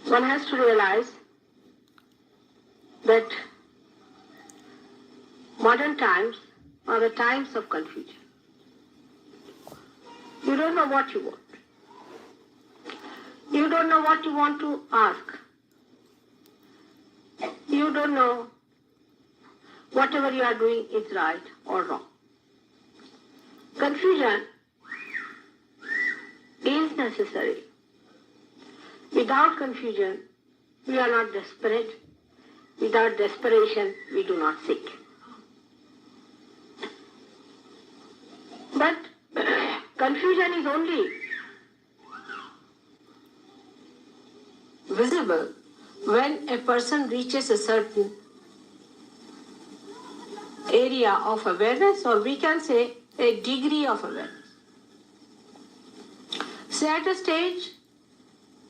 one has to realize that modern times are the times of confusion. You don't know what you want. You don't know what you want to ask. You don't know whatever you are doing is right or wrong. Confusion is necessary. Without confusion, we are not desperate. Without desperation, we do not seek. But confusion is only visible when a person reaches a certain area of awareness, or we can say a degree of awareness. Say at a stage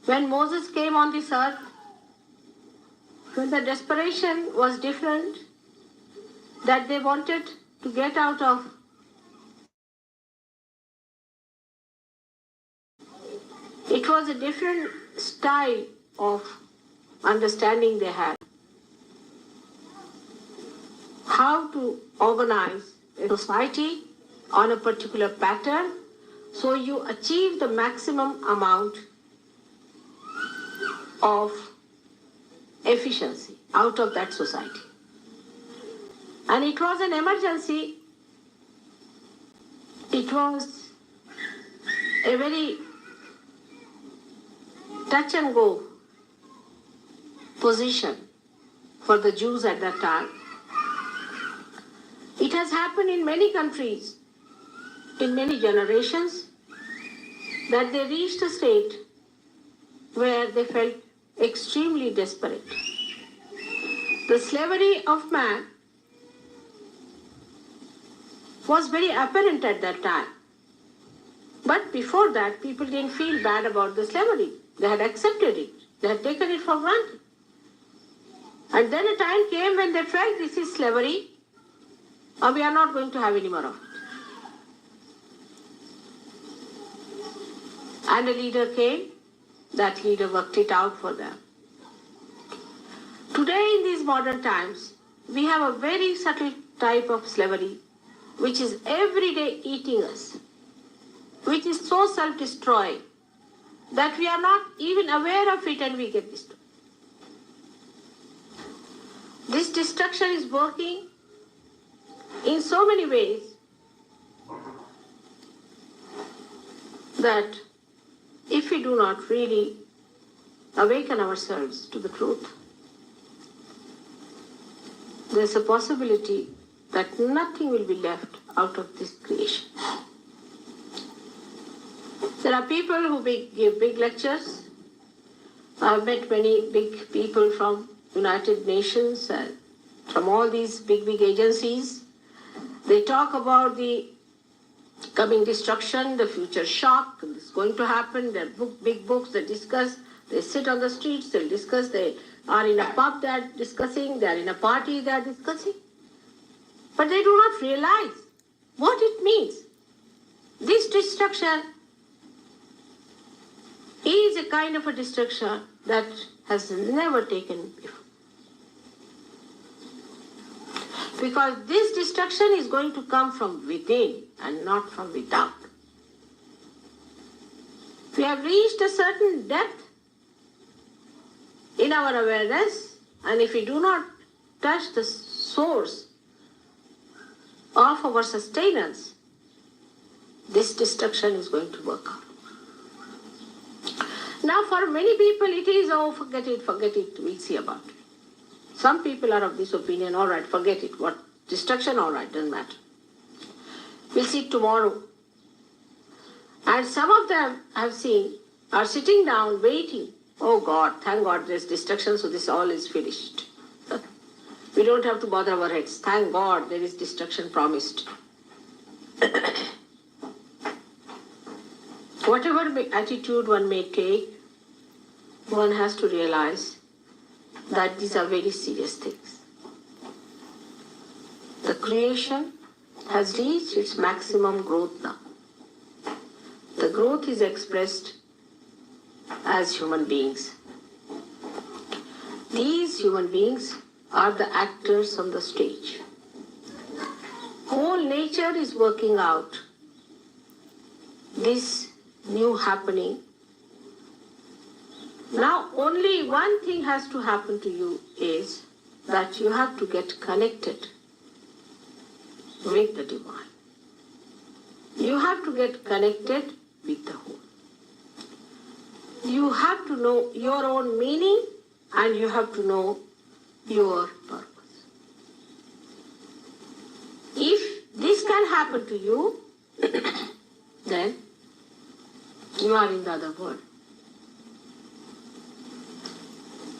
when Moses came on this earth, when the desperation was different, that they wanted to get out of it was a different style of understanding they had. How to organize a society on a particular pattern so you achieve the maximum amount of efficiency out of that society. And it was an emergency. It was a very touch and go position for the Jews at that time. It has happened in many countries, in many generations, that they reached a state where they felt extremely desperate. The slavery of man was very apparent at that time. But before that, people didn't feel bad about the slavery. They had accepted it. They had taken it for granted. And then a time came when they felt this is slavery, or we are not going to have any more of it. And a leader came. That leader worked it out for them. Today in these modern times, we have a very subtle type of slavery which is every day eating us, which is so self-destroying that we are not even aware of it and we get destroyed. This destruction is working in so many ways that if we do not really awaken ourselves to the truth, there's a possibility that nothing will be left out of this creation. There are people who give big lectures. I've met many big people from United Nations and from all these big agencies. They talk about the coming destruction, the future shock, it's going to happen. There are big books they discuss. They sit on the streets, they discuss. They are in a pub, they are discussing. They are in a party, they are discussing. But they do not realize what it means. This destruction is a kind of a destruction that has never taken before. Because this destruction is going to come from within and not from without. We have reached a certain depth in our awareness, and if we do not touch the source of our sustenance, this destruction is going to work out. Now for many people it is, oh, forget it, we'll see about it. Some people are of this opinion, all right, forget it, what destruction, all right, doesn't matter. We'll see tomorrow. And some of them I've seen are sitting down waiting. Oh God, thank God there's destruction, so this all is finished. We don't have to bother our heads. Thank God there is destruction promised. Whatever attitude one may take, one has to realize that these are very serious things. The creation has reached its maximum growth now. The growth is expressed as human beings. These human beings are the actors on the stage. Whole nature is working out this new happening. Now only one thing has to happen to you is that you have to get connected with the divine. You have to get connected with the whole. You have to know your own meaning and you have to know your purpose. If this can happen to you, then you are in the other world.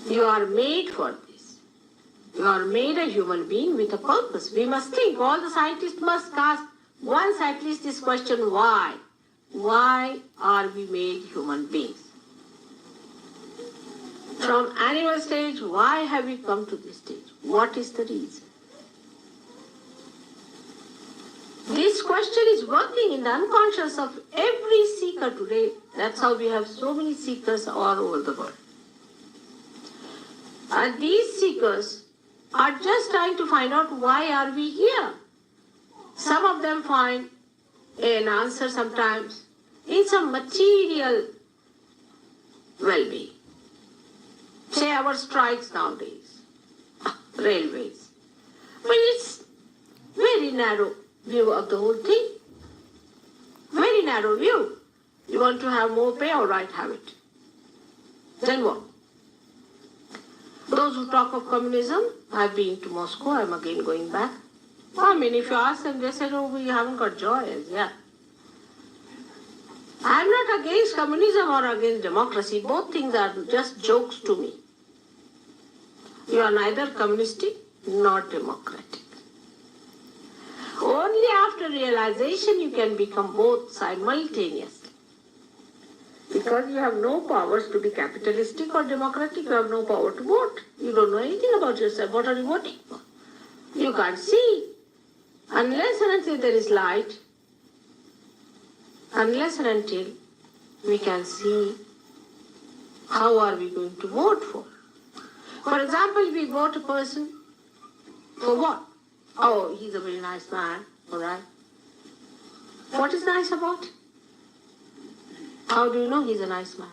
You are made for this. You are made a human being with a purpose. We must think, all the scientists must ask once at least this question, why? Why are we made human beings? From animal stage, why have we come to this stage? What is the reason? This question is working in the unconscious of every seeker today. That's how we have so many seekers all over the world. And these seekers are just trying to find out why are we here. Some of them find an answer sometimes in some material well-being. Say our strikes nowadays, railways. But it's very narrow view of the whole thing. Very narrow view. You want to have more pay, all right, have it. Then what? Those who talk of communism, I've been to Moscow, I'm again going back. I mean, if you ask them, they say, oh, we haven't got joy. Yeah. I'm not against communism or against democracy. Both things are just jokes to me. You are neither communistic nor democratic. Only after realization you can become both simultaneously. Because you have no powers to be capitalistic or democratic, you have no power to vote. You don't know anything about yourself. What are you voting for? You can't see. Unless and until there is light, unless and until we can see, how are we going to vote for? For example, we vote a person for what? Oh, he's a very nice man, all right. What is nice about him? How do you know he's a nice man?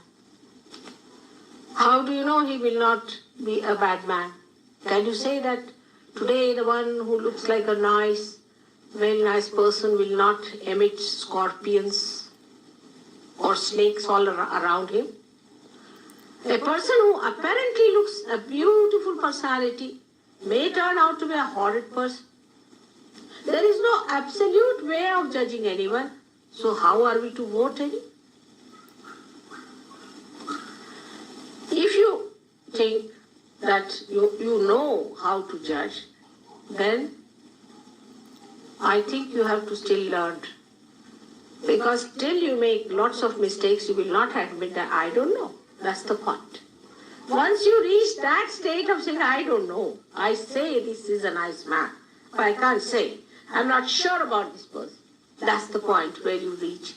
How do you know he will not be a bad man? Can you say that today the one who looks like a nice, very nice person will not emit scorpions or snakes all around him? A person who apparently looks a beautiful personality may turn out to be a horrid person. There is no absolute way of judging anyone. So how are we to vote any? If you think that you know how to judge, then I think you have to still learn. Because till you make lots of mistakes, you will not admit that I don't know. That's the point. Once you reach that state of saying, I don't know, I say this is a nice man, but I can't say, I'm not sure about this person. That's the point where you reach,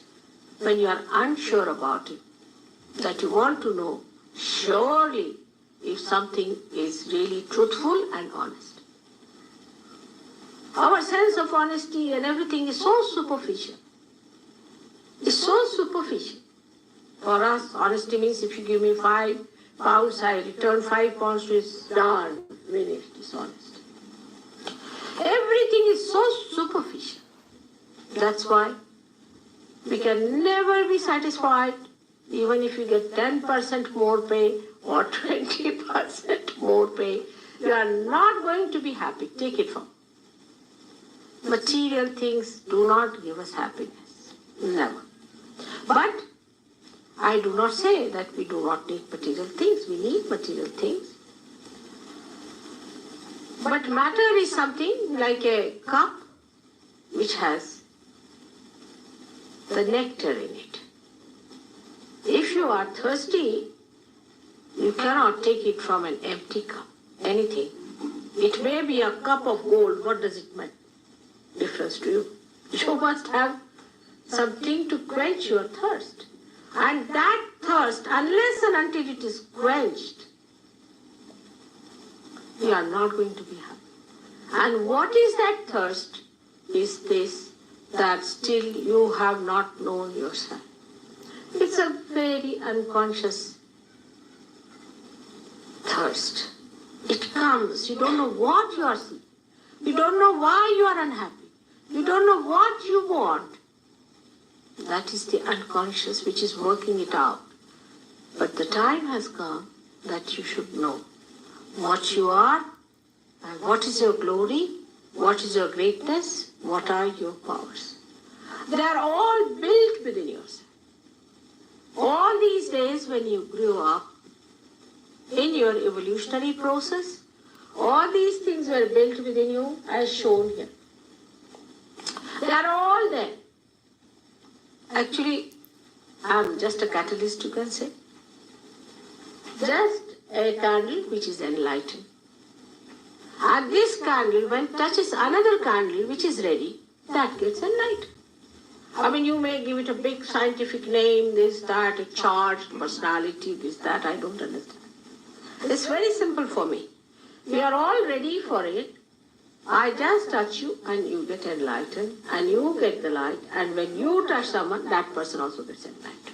when you are unsure about it, that you want to know surely if something is really truthful and honest. Our sense of honesty and everything is so superficial. It's so superficial. For us, honesty means if you give me 5 pounds, I return 5 pounds to his done, finished, dishonest. Everything is so superficial. That's why we can never be satisfied even if you get 10% more pay or 20% more pay. You are not going to be happy. Take it from. Material things do not give us happiness. Never. But I do not say that we do not need material things. We need material things. But matter is something like a cup which has the nectar in it. If you are thirsty, you cannot take it from an empty cup. Anything. It may be a cup of gold. What does it make difference to you? You must have something to quench your thirst. And that thirst, unless and until it is quenched, you are not going to be happy. And what is that thirst? Is this, that still you have not known yourself. It's a very unconscious thirst. It comes, you don't know what you are seeking. You don't know why you are unhappy. You don't know what you want. That is the unconscious which is working it out. But the time has come that you should know what you are and what is your glory, what is your greatness, what are your powers. They are all built within yourself. All these days when you grew up, in your evolutionary process, all these things were built within you as shown here. They are all there. Actually, I am just a catalyst, you can say. Just a candle which is enlightened. And this candle, when touches another candle which is ready, that gets enlightened. I mean, you may give it a big scientific name, this, that, a charged personality, this, that, I don't understand. It's very simple for me. We are all ready for it. I just touch you and you get enlightened and you get the light. And when you touch someone, that person also gets enlightened.